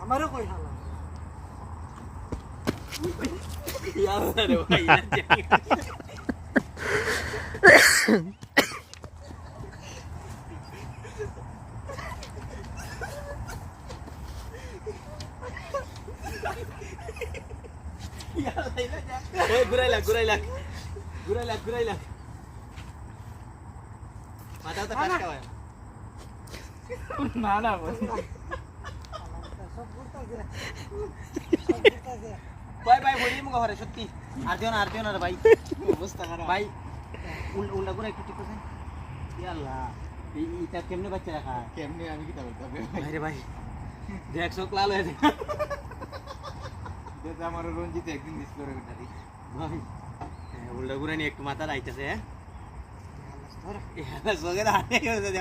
আমারও কই হালা রে ভাই ঘুরাইলা মাথা তো কাজ খাওয়ায় না না ভাই ভাই বলি মুখ ঘরে সত্যি আর দিও না রে ভাই অবস্থা খারাপ ভাই উল্টা করে একটু ঠিক আছে আল্লাহ এইটা কেমনে বাচ্চা রাখা কেমনে আমি কি বলতে হবে ভাই রে ভাই দেখ চোখ লাল হয়ে যায় যেটা আমার রঞ্জিত একদিন মিস করে উঠারি ভাই উল্টা করে নিয়ে একটু মাথা রাইতেছে হ্যাঁ চোখের হাতে